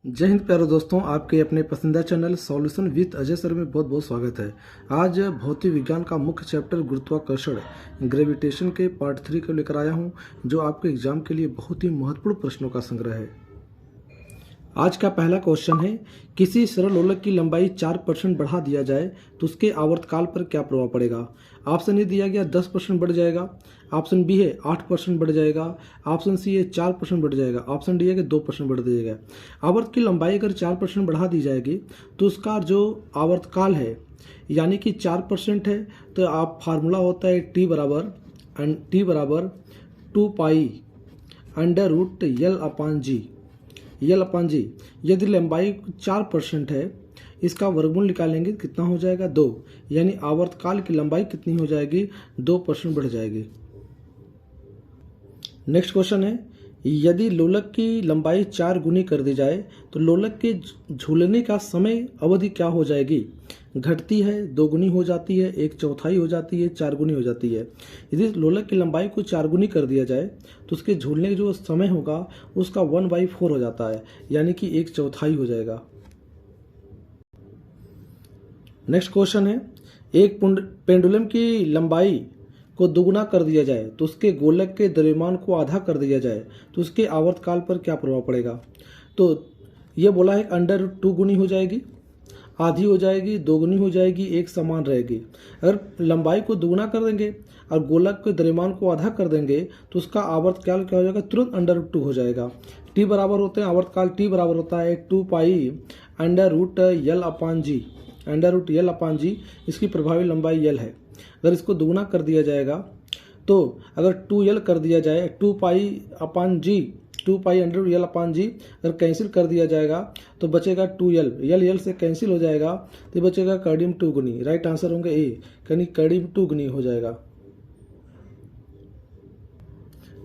जय हिंद प्यारे दोस्तों, आपके अपने पसंदीदा channel solution with Ajay sir में बहुत बहुत स्वागत है। आज भौतिक विज्ञान का मुख्य चैप्टर गुरुत्वाकर्षण ग्रेविटेशन के पार्ट 3 को लेकर आया हूं, जो आपके एग्जाम के लिए बहुत ही महत्वपूर्ण प्रश्नों का संग्रह है। आज का पहला क्वेश्चन है, किसी सरल लोलक की लंबाई 4% बढ़ा दिया जाए तो उसके आवर्तकाल पर क्या प्रभाव पड़ेगा। ऑप्शन ए दिया गया 10% बढ़ जाएगा, ऑप्शन बी है 8% बढ़ जाएगा, ऑप्शन सी है 4% बढ़ जाएगा, ऑप्शन डी है कि 2% बढ़ जाएगा। आवर्त की लंबाई अगर 4% बढ़ा दी जाएगी तो उसका जो आवर्तकाल है यानी कि 4% है, तो आप फार्मूला होता है टी बराबर 2 पाई अंडर रूट यल अपान जी। यदि लंबाई 4% है, इसका वर्गमूल निकालेंगे कितना हो जाएगा 2, यानी आवर्तकाल की लंबाई कितनी हो जाएगी 2% बढ़ जाएगी। नेक्स्ट क्वेश्चन है, यदि लोलक की लंबाई 4 गुनी कर दी जाए तो लोलक के झूलने का समय अवधि क्या हो जाएगी। घटती है, 2 गुनी हो जाती है, 1/4 हो जाती है, 4 गुनी हो जाती है। यदि लोलक की लंबाई को 4 गुनी कर दिया जाए तो उसके झूलने का जो समय होगा उसका 1/4 हो जाता है, यानी कि 1/4 हो जाएगा। नेक्स्ट क्वेश्चन है, एक पेंडुलम की लंबाई को दुगुना कर दिया जाए तो उसके गोलक के द्रव्यमान को आधा कर दिया जाए तो उसके आवर्तकाल पर क्या प्रभाव पड़ेगा। तो ये बोला है अंडर 2 गुनी हो जाएगी, आधी हो जाएगी, 2 गुनी हो जाएगी, एक समान रहेगी। अगर लंबाई को दुगुना कर देंगे और गोलक के द्रव्यमान को आधा कर देंगे तो उसका आवर्तकाल क्या हो जाएगा, तुरंत अंडर रूट 2 हो जाएगा। टी बराबर होते हैं, आवर्तकाल टी बराबर होता है 2 पाई अंडर रूट यल अपान जी। इसकी प्रभावी लंबाई यल है। अगर इसको दुगुना कर दिया जाएगा तो अगर 2l कर दिया जाए, 2 पाई अंडर यल अपान जी अगर कैंसिल कर दिया जाएगा तो बचेगा 2l, यल से कैंसिल हो जाएगा तो बचेगा करीब 2 गुनी। राइट आंसर होंगे ए, यानी करीब 2 गुनी हो जाएगा।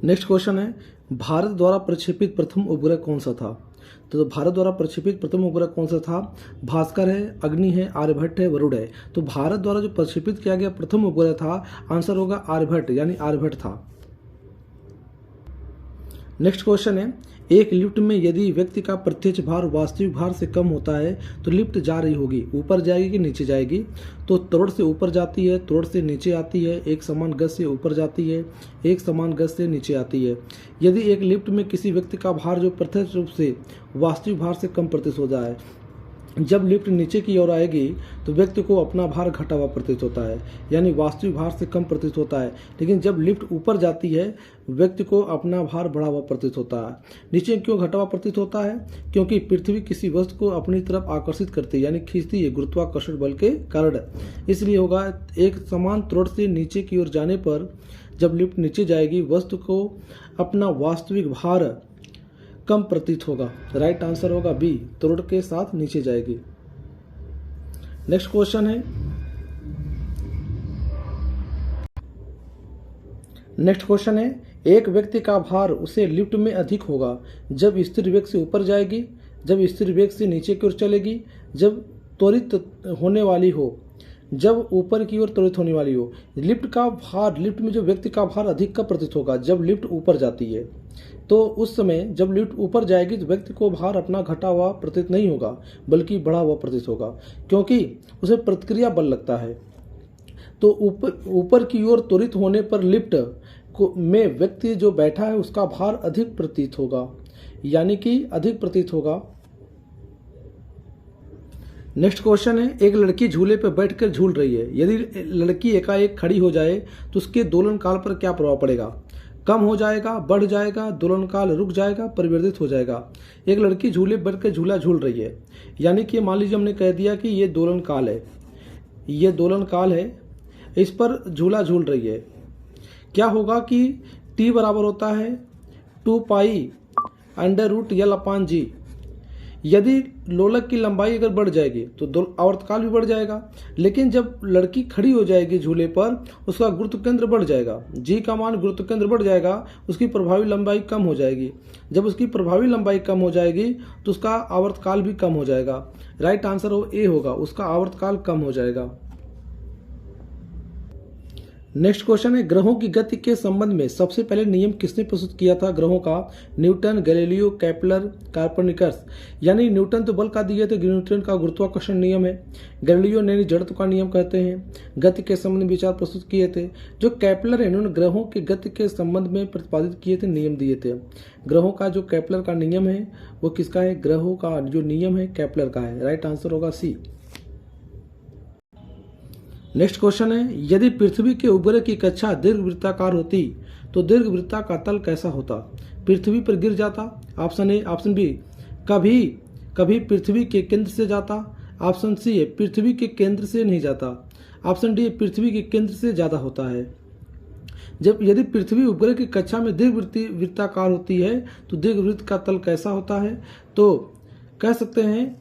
नेक्स्ट क्वेश्चन है, भारत द्वारा प्रक्षेपित प्रथम उपग्रह कौन सा था। तो भारत द्वारा प्रक्षेपित प्रथम उपग्रह कौन सा था। भास्कर है, अग्नि है, आर्यभट्ट है, वरुण है। तो भारत द्वारा जो प्रक्षेपित किया गया प्रथम उपग्रह था, आंसर होगा आर्यभट्ट, यानी आर्यभट्ट था। नेक्स्ट क्वेश्चन है, एक लिफ्ट में यदि व्यक्ति का प्रत्यक्ष भार वास्तविक भार से कम होता है तो लिफ्ट जा रही होगी, ऊपर जाएगी कि नीचे जाएगी। तो त्वरण से ऊपर जाती है, त्वरण से नीचे आती है, एक समान गति से ऊपर जाती है, एक समान गति से नीचे आती है। यदि एक लिफ्ट में किसी व्यक्ति का भार जो प्रत्यक्ष रूप से वास्तविक भार से कम प्रतीत होता है, जब लिफ्ट नीचे की ओर आएगी तो व्यक्ति को अपना भार घटा हुआ प्रतीत होता है, यानी वास्तविक भार से कम प्रतीत होता है। लेकिन जब लिफ्ट ऊपर जाती है व्यक्ति को अपना भार बढ़ा हुआ प्रतीत होता है। नीचे क्यों घटा हुआ प्रतीत होता है, क्योंकि पृथ्वी किसी वस्तु को अपनी तरफ आकर्षित करती है, यानी खींचती है गुरुत्वाकर्षण बल के कारण। इसलिए होगा एक समान त्वरण से नीचे की ओर जाने पर जब लिफ्ट नीचे जाएगी वस्तु को अपना वास्तविक भार कम प्रतीत होगा। राइट आंसर होगा बी, त्वरण के साथ नीचे जाएगी। नेक्स्ट क्वेश्चन है, एक व्यक्ति का भार उसे लिफ्ट में अधिक होगा जब स्थिर वेग से ऊपर जाएगी, जब स्थिर वेग से नीचे की ओर चलेगी, जब त्वरित होने वाली हो, जब ऊपर की ओर त्वरित होने वाली हो। लिफ्ट में जो व्यक्ति का भार अधिक का प्रतीत होगा जब लिफ्ट ऊपर जाती है। तो उस समय जब लिफ्ट ऊपर जाएगी तो व्यक्ति को भार अपना घटा हुआ प्रतीत नहीं होगा बल्कि बढ़ा हुआ प्रतीत होगा, क्योंकि उसे प्रतिक्रिया बल लगता है। तो ऊपर की ओर त्वरित होने पर लिफ्ट में व्यक्ति जो बैठा है उसका भार अधिक प्रतीत होगा, यानी कि अधिक प्रतीत होगा। नेक्स्ट क्वेश्चन है, एक लड़की झूले पर बैठकर झूल रही है। यदि लड़की एकाएक खड़ी हो जाए तो उसके दोलन काल पर क्या प्रभाव पड़ेगा। कम हो जाएगा, बढ़ जाएगा, दोलन काल रुक जाएगा, परिवर्तित हो जाएगा। एक लड़की झूले पर बैठकर झूला झूल रही है, यानी कि मान लीजिए हमने कह दिया कि ये दोलन काल है, इस पर झूला झूल रही है। क्या होगा कि टी बराबर होता है 2 पाई अंडर रूट यल अपान जी। यदि लोलक की लंबाई अगर बढ़ जाएगी तो आवर्तकाल भी बढ़ जाएगा, लेकिन जब लड़की खड़ी हो जाएगी झूले पर उसका गुरुत्व केंद्र बढ़ जाएगा। जी का मान गुरुत्व केंद्र बढ़ जाएगा, उसकी प्रभावी लंबाई कम हो जाएगी। जब उसकी प्रभावी लंबाई कम हो जाएगी तो उसका आवर्तकाल भी कम हो जाएगा। राइट आंसर ए होगा, उसका आवर्तकाल कम हो जाएगा। नेक्स्ट क्वेश्चन है, ग्रहों की गति के संबंध में सबसे पहले नियम किसने प्रस्तुत किया था ग्रहों का? Newton, Galileo, Kepler, Copernicus. यानी न्यूटन तो बल का दिए थे, न्यूटन का गुरुत्वाकर्षण नियम है। गैलीलियो ने जड़त्व का नियम कहते हैं, गति के संबंध में विचार प्रस्तुत किए थे। जो केपलर है इन्होंने ग्रहों की गति के संबंध में प्रतिपादित किए थे, नियम दिए थे। ग्रहों का जो केपलर का नियम है वो किसका है? ग्रहों का जो नियम है केपलर का है। राइट आंसर होगा सी। नेक्स्ट क्वेश्चन है, यदि पृथ्वी के उपग्रह की कक्षा दीर्घवृत्ताकार होती तो दीर्घवृत्ता का तल कैसा होता? पृथ्वी पर गिर जाता, ऑप्शन ए। ऑप्शन बी, कभी कभी पृथ्वी के केंद्र से जाता। ऑप्शन सी है पृथ्वी के केंद्र से नहीं जाता। ऑप्शन डी, पृथ्वी के केंद्र से ज्यादा होता है। जब यदि पृथ्वी उपग्रह की कक्षा में दीर्घवृत्ताकार होती है तो दीर्घवृत्त का तल कैसा होता है? तो कह सकते हैं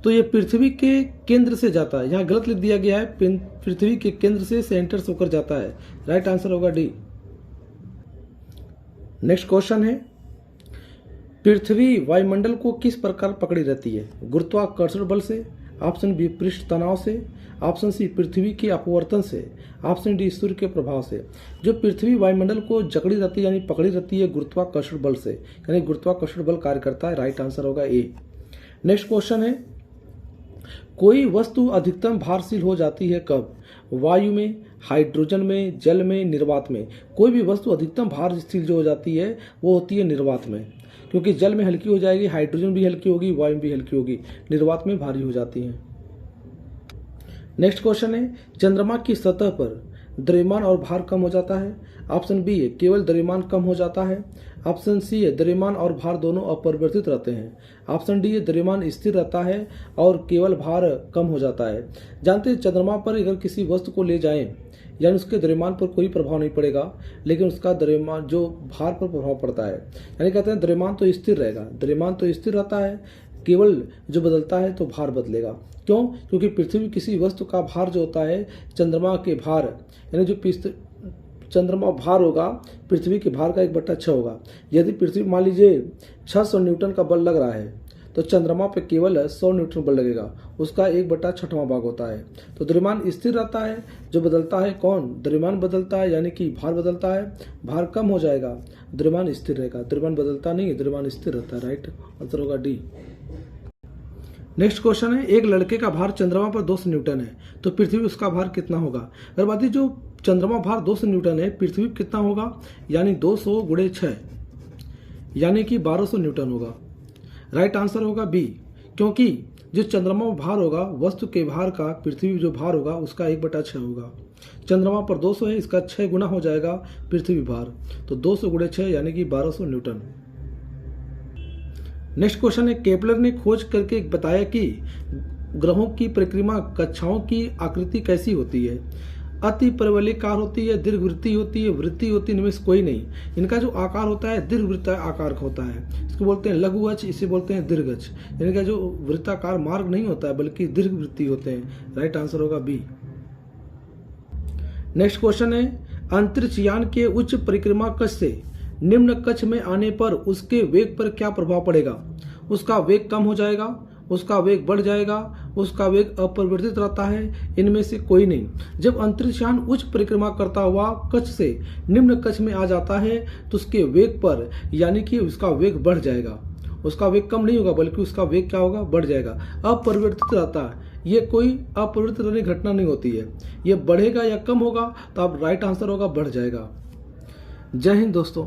तो ये पृथ्वी के केंद्र से जाता है। यहाँ गलत लिख दिया गया है, पृथ्वी के केंद्र से सेंटर से होकर जाता है। राइट आंसर होगा डी। नेक्स्ट क्वेश्चन है, पृथ्वी वायुमंडल को किस प्रकार पकड़ी रहती है? गुरुत्वाकर्षण बल से। ऑप्शन बी, पृष्ठ तनाव से। ऑप्शन सी, पृथ्वी के अपवर्तन से। ऑप्शन डी, सूर्य के प्रभाव से। जो पृथ्वी वायुमंडल को जकड़ी रहती है यानी पकड़ी रहती है गुरुत्वाकर्षण बल से, यानी गुरुत्वाकर्षण बल कार्य करता है। राइट आंसर होगा ए। नेक्स्ट क्वेश्चन है, कोई वस्तु अधिकतम भारशील हो जाती है कब? वायु में, हाइड्रोजन में, जल में, निर्वात में। कोई भी वस्तु अधिकतम भारशील जो हो जाती है वो होती है निर्वात में, क्योंकि जल में हल्की हो जाएगी, हाइड्रोजन भी हल्की होगी, वायु भी हल्की होगी, निर्वात में भारी हो जाती है। नेक्स्ट क्वेश्चन है, चंद्रमा की सतह पर द्रव्यमान और भार कम हो जाता है। ऑप्शन बी है केवल द्रव्यमान कम हो जाता है। ऑप्शन सी है द्रव्यमान और भार दोनों अपरिवर्तित रहते हैं। ऑप्शन डी है द्रव्यमान स्थिर रहता है और केवल भार कम हो जाता है। जानते हैं चंद्रमा पर अगर किसी वस्तु को ले जाएं यानी उसके द्रव्यमान पर कोई प्रभाव नहीं पड़ेगा, लेकिन उसका द्रव्यमान जो भार पर प्रभाव पड़ता है। यानी कहते हैं द्रव्यमान तो स्थिर रहेगा, द्रव्यमान तो स्थिर रहता है, केवल जो बदलता है तो भार बदलेगा। क्यों? क्योंकि पृथ्वी किसी वस्तु का भार जो होता है चंद्रमा के भार यानी जो चंद्रमा भार होगा पृथ्वी के भार का 1/6 होगा। यदि पृथ्वी मान लीजिए 600 न्यूटन का बल लग रहा है तो चंद्रमा पे केवल 100 न्यूटन बल लगेगा, उसका 1/6वां भाग होता है। तो द्रव्यमान स्थिर रहता है, जो बदलता है कौन? द्रव्यमान बदलता है, यानी कि भार बदलता है, भार कम हो जाएगा, द्रव्यमान स्थिर रहेगा। द्रव्यमान बदलता नहीं है, द्रव्यमान स्थिर रहता है। राइट आंसर होगा डी। नेक्स्ट क्वेश्चन है, एक लड़के का भार चंद्रमा पर 200 न्यूटन है तो पृथ्वी उसका भार कितना होगा? अगर बात जो चंद्रमा भार 200 न्यूटन है, पृथ्वी कितना होगा? यानी 200 × 6 यानी कि 1200 न्यूटन होगा। राइट आंसर होगा बी, क्योंकि जो चंद्रमा भार होगा वस्तु के भार का पृथ्वी जो भार होगा उसका 1/6 होगा। चंद्रमा पर 200 है, इसका 6 गुना हो जाएगा पृथ्वी भार, तो 200 × 6 यानी कि 1200 न्यूटन। नेक्स्ट क्वेश्चन है, केपलर ने खोज करके बताया कि ग्रहों की परिक्रमा कक्षाओं की आकृति कैसी होती है? अति परिवलयकार होती है, दीर्घवृत्तीय होती है, वृत्तीय होती है, इनमें से कोई नहीं। इनका जो आकार होता है दीर्घवृत्ताकार आकार का होता है, इसको बोलते हैं लघु अक्ष, इसे बोलते हैं दीर्घ अक्ष। इनका जो वृत्ताकार मार्ग नहीं होता है बल्कि दीर्घवृत्तीय होते हैं। राइट आंसर होगा बी। नेक्स्ट क्वेश्चन है, अंतरिक्षयान के उच्च परिक्रमा कक्ष से निम्न कक्ष में आने पर उसके वेग पर क्या प्रभाव पड़ेगा? उसका वेग कम हो जाएगा, उसका वेग बढ़ जाएगा, उसका वेग अपरिवर्तित रहता है, इनमें से कोई नहीं। जब अंतरिक्षयान उच्च परिक्रमा करता हुआ कक्ष से निम्न कक्ष में आ जाता है तो उसके वेग पर यानी कि उसका वेग बढ़ जाएगा, उसका वेग कम नहीं होगा बल्कि उसका वेग क्या होगा? बढ़ जाएगा। अपरिवर्तित रहता है, ये कोई अपरिवर्तित रहने घटना नहीं होती है, ये बढ़ेगा या कम होगा, तो अब राइट आंसर होगा बढ़ जाएगा। जय हिंद दोस्तों।